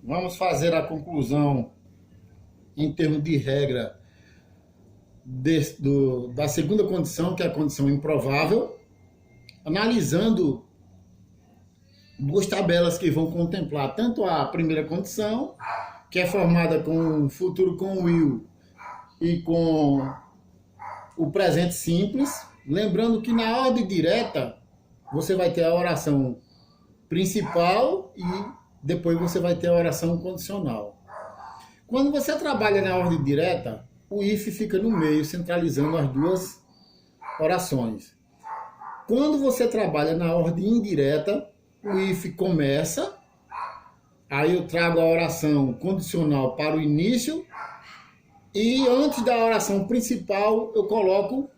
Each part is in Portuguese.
vamos fazer a conclusão em termos de regra da segunda condição, que é a condição improvável, analisando duas tabelas que vão contemplar tanto a primeira condição, que é formada com o futuro com will e com o presente simples, lembrando que na ordem direta você vai ter a oração principal e depois você vai ter a oração condicional. Quando você trabalha na ordem direta, o if fica no meio, centralizando as duas orações. Quando você trabalha na ordem indireta, o if começa, aí eu trago a oração condicional para o início, e antes da oração principal eu coloco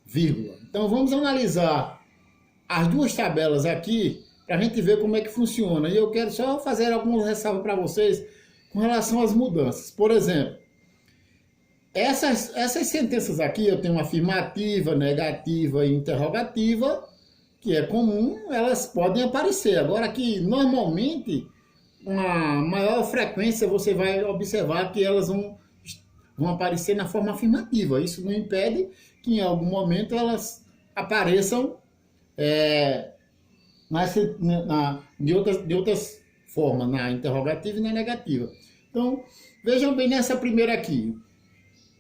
vírgula. Então vamos analisar as duas tabelas aqui para a gente ver como é que funciona. E eu quero só fazer algumas ressalvas para vocês com relação às mudanças. Por exemplo, essas sentenças aqui, eu tenho afirmativa, negativa e interrogativa, que é comum, elas podem aparecer. Agora que normalmente, uma maior frequência, você vai observar que elas vão aparecer na forma afirmativa. Isso não impede que em algum momento elas apareçam de outras formas, na interrogativa e na negativa. Então, vejam bem nessa primeira aqui.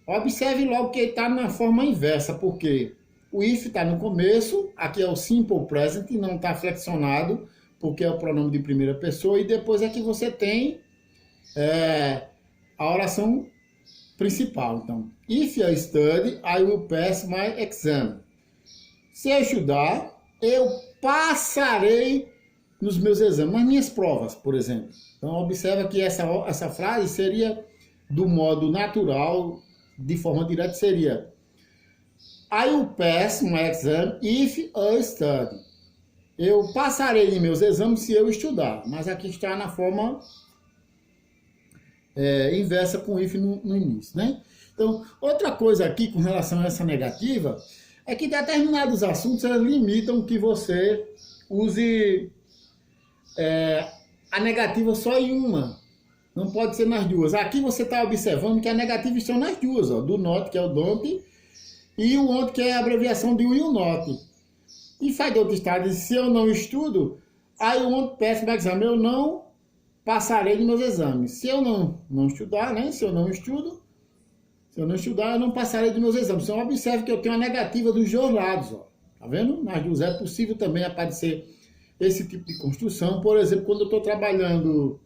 Observe logo que está na forma inversa, porque o if está no começo, aqui é o simple present, não está flexionado, porque é o pronome de primeira pessoa, e depois é que você tem a oração principal. Então, if I study, I will pass my exam. Se eu estudar, eu passarei nos meus exames, nas minhas provas, por exemplo. Então, observa que essa frase seria do modo natural, de forma direta, seria I will pass my exam if I study. Eu passarei em meus exames se eu estudar. Mas aqui está na forma inversa com if no início, né? Então, outra coisa aqui com relação a essa negativa é que determinados assuntos limitam que você use a negativa só em uma. Não pode ser nas duas. Aqui você está observando que a negativa estão nas duas, ó, do not, que é o don't, e o want, que é a abreviação de will not. E faz de outro estado, se eu não estudo, I won't pass my exam, eu não passarei nos meus exames. Se eu não estudar, né? Se eu não estudar, eu não passarei dos meus exames. Então, observe que eu tenho a negativa dos dois lados, ó. Tá vendo? Nas duas é possível também aparecer esse tipo de construção. Por exemplo, quando eu estou trabalhando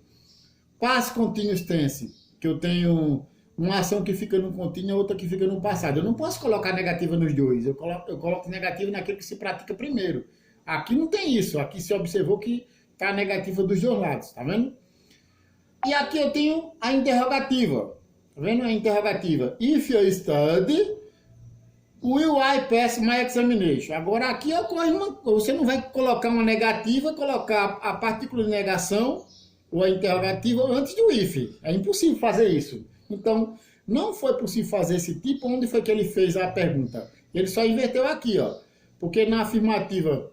past continuous tense, que eu tenho uma ação que fica no contínuo e outra que fica no passado. Eu não posso colocar negativa nos dois. Eu coloco negativa naquele que se pratica primeiro. Aqui não tem isso. Aqui se observou que está a negativa dos dois lados. Tá vendo? E aqui eu tenho a interrogativa. Tá vendo a interrogativa? If you study, will I pass my examination? Agora aqui ocorre você não vai colocar uma negativa, colocar a partícula de negação ou a interrogativa antes do if. É impossível fazer isso. Então, não foi possível fazer esse tipo. Onde foi que ele fez a pergunta? Ele só inverteu aqui, ó. Porque na afirmativa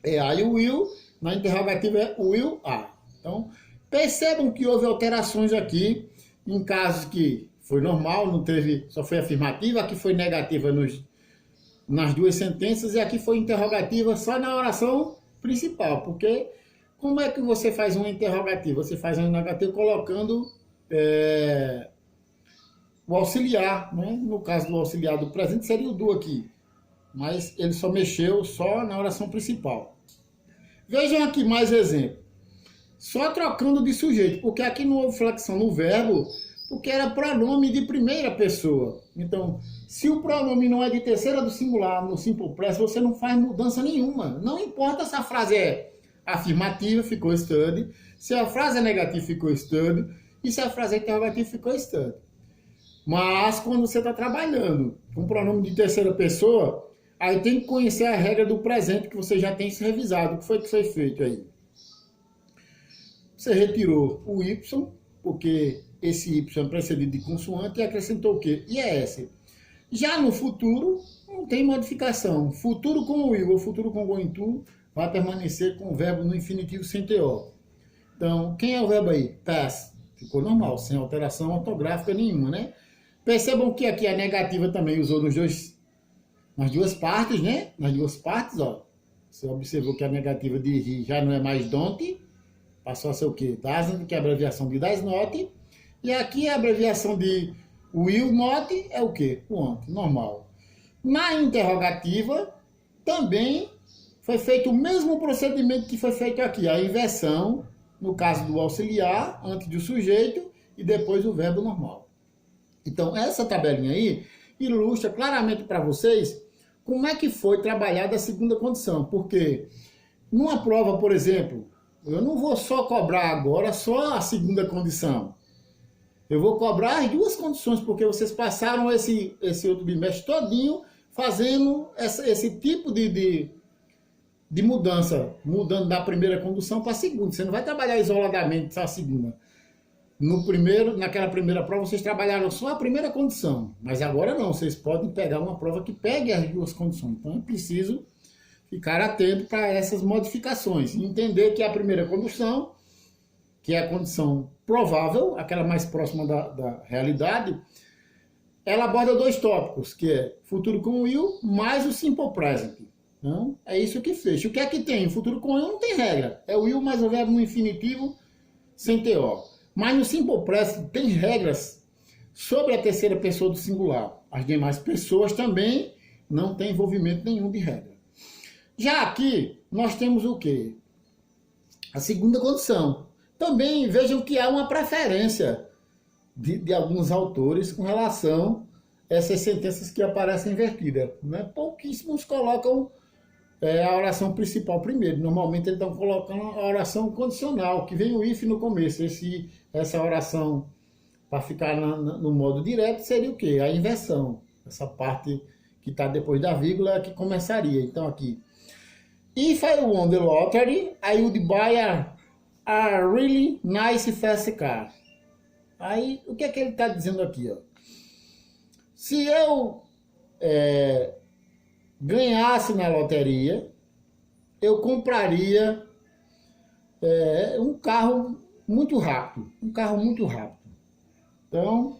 é I will, na interrogativa é will I. Então, percebam que houve alterações aqui, em casos que foi normal, não teve, só foi afirmativa, aqui foi negativa nas duas sentenças e aqui foi interrogativa só na oração principal, porque como é que você faz uma interrogativa? Você faz uma negativa colocando o auxiliar, né? No caso do auxiliar do presente seria o do aqui, mas ele só mexeu só na oração principal. Vejam aqui mais exemplo. Só trocando de sujeito, porque aqui não houve flexão no verbo, porque era pronome de primeira pessoa. Então, se o pronome não é de terceira do singular no simple present, você não faz mudança nenhuma. Não importa se a frase é afirmativa, ficou study, se a frase é negativa, ficou study, e se a frase é interrogativa, ficou study. Mas, quando você está trabalhando com pronome de terceira pessoa, aí tem que conhecer a regra do presente que você já tem se revisado. O que foi feito aí? Você retirou o Y, porque esse Y é precedido de consoante, e acrescentou o quê? IES. Já no futuro, não tem modificação. Futuro com will ou futuro com going to vai permanecer com o verbo no infinitivo sem TO. Então, quem é o verbo aí? Pass. Ficou normal, sem alteração ortográfica nenhuma, né? Percebam que aqui a negativa também usou nas duas partes, né? Nas duas partes, ó. Você observou que a negativa de he já não é mais don't, passou a ser o quê? Doesn't, que é a abreviação de does not. E aqui a abreviação de will not é o quê? Want, normal. Na interrogativa, também foi feito o mesmo procedimento que foi feito aqui, a inversão, no caso do auxiliar, antes do sujeito e depois o verbo normal. Então, essa tabelinha aí ilustra claramente para vocês como é que foi trabalhada a segunda condição. Porque numa prova, por exemplo, eu não vou só cobrar agora só a segunda condição. Eu vou cobrar as duas condições, porque vocês passaram esse outro bimestre todinho fazendo esse tipo de mudança, mudando da primeira condução para a segunda. Você não vai trabalhar isoladamente só a segunda. Naquela primeira prova, vocês trabalharam só a primeira condição. Mas agora não, vocês podem pegar uma prova que pegue as duas condições. Então é preciso ficar atento para essas modificações. Entender que a primeira condição, que é a condição provável, aquela mais próxima da realidade, ela aborda dois tópicos, que é futuro com will mais o simple present. Então, é isso que fecha. O que é que tem? O futuro com will não tem regra. É o will mais o verbo no infinitivo sem TO. Mas no simple present tem regras sobre a terceira pessoa do singular. As demais pessoas também não têm envolvimento nenhum de regra. Já aqui, nós temos o quê? A segunda condição. Também vejam que há uma preferência de alguns autores com relação a essas sentenças que aparecem invertidas. Né? Pouquíssimos colocam a oração principal primeiro. Normalmente eles estão colocando a oração condicional, que vem o if no começo. Essa oração, para ficar no modo direto, seria o quê? A inversão. Essa parte que está depois da vírgula é que começaria. Então aqui. If I won the lottery, I would buy a really nice fast car. Aí, o que é que ele está dizendo aqui? Ó? Se eu ganhasse na loteria, eu compraria um carro muito rápido. Um carro muito rápido. Então,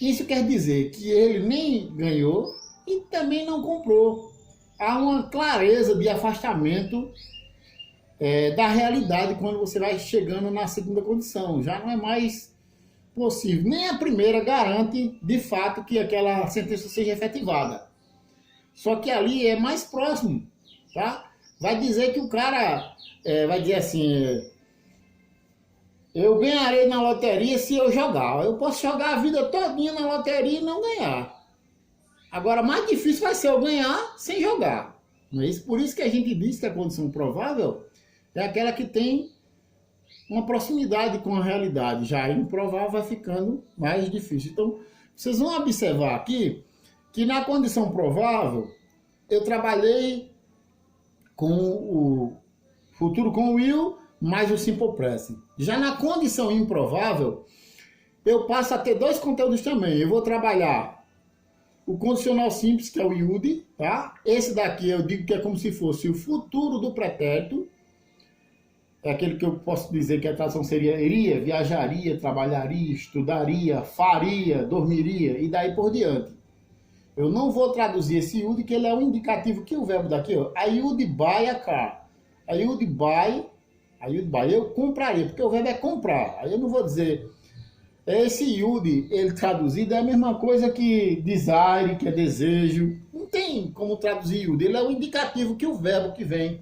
isso quer dizer que ele nem ganhou e também não comprou. Há uma clareza de afastamento da realidade quando você vai chegando na segunda condição. Já não é mais possível. Nem a primeira garante, de fato, que aquela sentença seja efetivada. Só que ali é mais próximo, tá? Vai dizer que o cara vai dizer assim, eu ganharei na loteria se eu jogar. Eu posso jogar a vida todinha na loteria e não ganhar. Agora, mais difícil vai ser eu ganhar sem jogar. Não é isso? Por isso que a gente diz que a condição provável é aquela que tem uma proximidade com a realidade. Já a improvável vai ficando mais difícil. Então, vocês vão observar aqui que na condição provável eu trabalhei com o futuro com o will mais o simple present. Já na condição improvável, eu passo a ter dois conteúdos também. Eu vou trabalhar o condicional simples, que é o would, tá? Esse daqui eu digo que é como se fosse o futuro do pretérito. É aquele que eu posso dizer que a tradução seria iria, viajaria, trabalharia, estudaria, faria, dormiria e daí por diante. Eu não vou traduzir esse would, que ele é um indicativo que o verbo daqui, ó, I would buy a car. I would buy, eu compraria, porque o verbo é comprar. Aí eu não vou dizer, esse would, ele traduzido é a mesma coisa que desire, que é desejo. Não tem como traduzir would, ele é um indicativo que o verbo que vem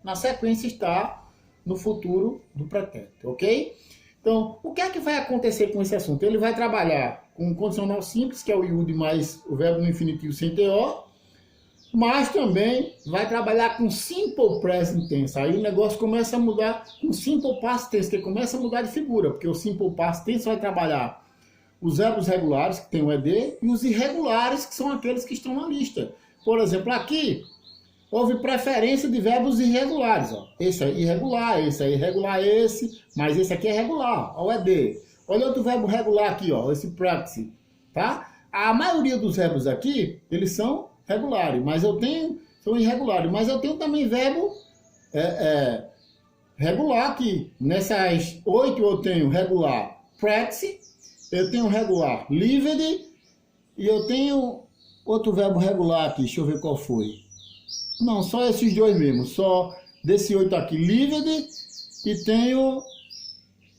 na sequência está no futuro do pretérito, ok? Então, o que é que vai acontecer com esse assunto? Ele vai trabalhar com um condicional simples, que é o would mais o verbo no infinitivo sem TO, mas também vai trabalhar com simple present tense. Aí o negócio começa a mudar com simple past tense, que começa a mudar de figura, porque o simple past tense vai trabalhar os verbos regulares, que tem o ED, e os irregulares, que são aqueles que estão na lista. Por exemplo, aqui houve preferência de verbos irregulares. Ó. Esse é irregular, mas esse aqui é regular, ó, o ED. Olha outro verbo regular aqui, ó, esse practice, tá? A maioria dos verbos aqui, eles são regulares, são irregulares, mas eu tenho também verbo regular aqui. Nessas 8 eu tenho regular practice, eu tenho regular lived e eu tenho outro verbo regular aqui, deixa eu ver qual foi. Não, só esses dois mesmo, só desse 8 aqui, lived e tenho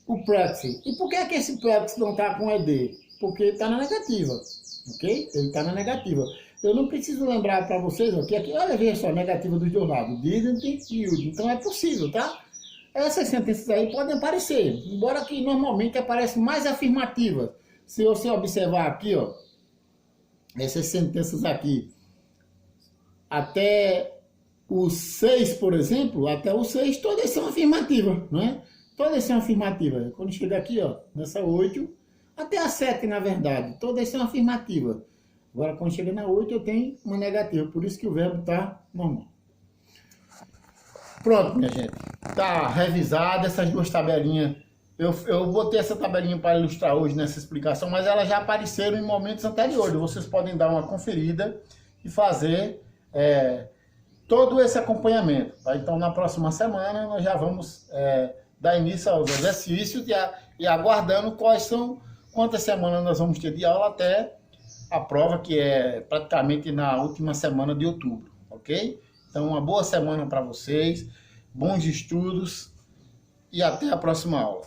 o practice. E por que é que esse practice não está com ED? Porque está na negativa, ok? Ele está na negativa. Eu não preciso lembrar para vocês, ó, que aqui, olha, veja só, negativa dos dois lados, didn't e would. Então é possível, tá? Essas sentenças aí podem aparecer, embora que normalmente aparecem mais afirmativas. Se você observar aqui, ó, essas sentenças aqui, até o 6, por exemplo, até o 6, todas são afirmativas, não é? Todas são afirmativas. Quando chega aqui, ó, nessa 8, até a 7, na verdade, todas são afirmativas. Agora, quando chega na 8, eu tenho uma negativa, por isso que o verbo está normal. Pronto, minha gente. Tá revisada essas duas tabelinhas. Eu botei essa tabelinha para ilustrar hoje nessa explicação, mas elas já apareceram em momentos anteriores. Vocês podem dar uma conferida e fazer todo esse acompanhamento. Tá? Então, na próxima semana, nós já vamos dar início aos exercícios e aguardando quantas semanas nós vamos ter de aula até a prova, que é praticamente na última semana de outubro, ok? Então, uma boa semana para vocês, bons estudos e até a próxima aula.